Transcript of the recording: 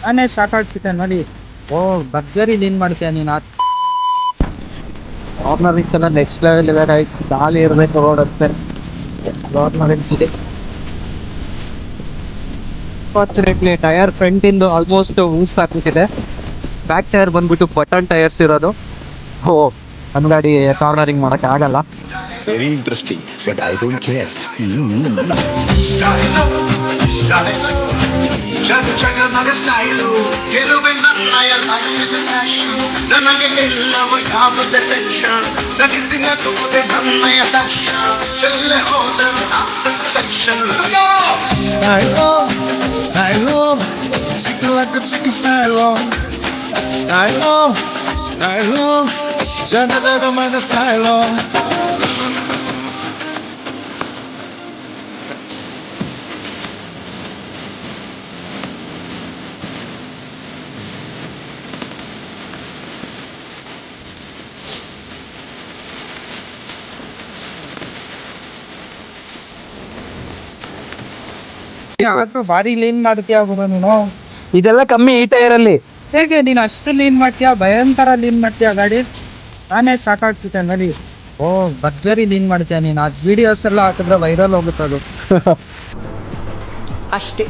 ನಾನೇ ಸಾಕಾಗ್ತಿದ್ದೆ ನೋಡಿ. ಓ ಭರ್ಜರಿ ಲೀನ್ ಮಾಡ್ತೀಯ ನೀನು. ಕಾರ್ನರಿಂಗ್ಸ್ ಎಲ್ಲ ನೆಕ್ಸ್ಟ್ ಲೆವೆಲ್ ಇದೆ ಗೈಸ್. ಗಾಳಿ ಇರಬೇಕು ರೋಡ್ ಅಂತೆ. ಕಾರ್ನರಿಂಗ್ಸ್ ಇದೆ. ಫಾರ್ಚುನೇಟ್ಲಿ ಟೈರ್ ಫ್ರಂಟ್ ಇಂದು ಆಲ್ಮೋಸ್ಟ್ ಊಸ್ ಹಾಕ್ಬಿಟ್ಟಿದೆ. ಬ್ಯಾಕ್ ಟೈರ್ ಬಂದ್ಬಿಟ್ಟು ಬಟನ್ ಟೈರ್ಸ್ ಇರೋದು. ಓ ನನ್ನ ಗಾಡಿ ಕಾರ್ನರಿಂಗ್ ಮಾಡಕ್ ಆಗಲ್ಲ. Very interesting, but I don't care. ಯಾವತ್ತು ಭಾರಿ ಲೀನ್ ಮಾಡ್ತೀಯ ಗುರು ನೀನು. ಇದೆಲ್ಲ ಕಮ್ಮಿ ಈ ಟೈರ್ ಅಲ್ಲಿ. ಹೇಗೆ ನೀನು ಅಷ್ಟು ಲೀನ್ ಮಾಡ್ತೀಯ? ಭಯಂಕರ ಲೀನ್ ಮಾಡ್ತೀಯ ಗಾಡಿ. ನಾನೇ ಸಾಕಾಗ್ತಿದ್ದೆ ನೋಡಿ. ಓ ಭರ್ಜರಿ ಲೀನ್ ಮಾಡ್ತೀಯ ನೀನು. ಆ ವಿಡಿಯೋಸ್ ಎಲ್ಲ ಹಾಕಿದ್ರೆ ವೈರಲ್ ಹೋಗುತ್ತೆ ಅದು. ಅಷ್ಟೇ.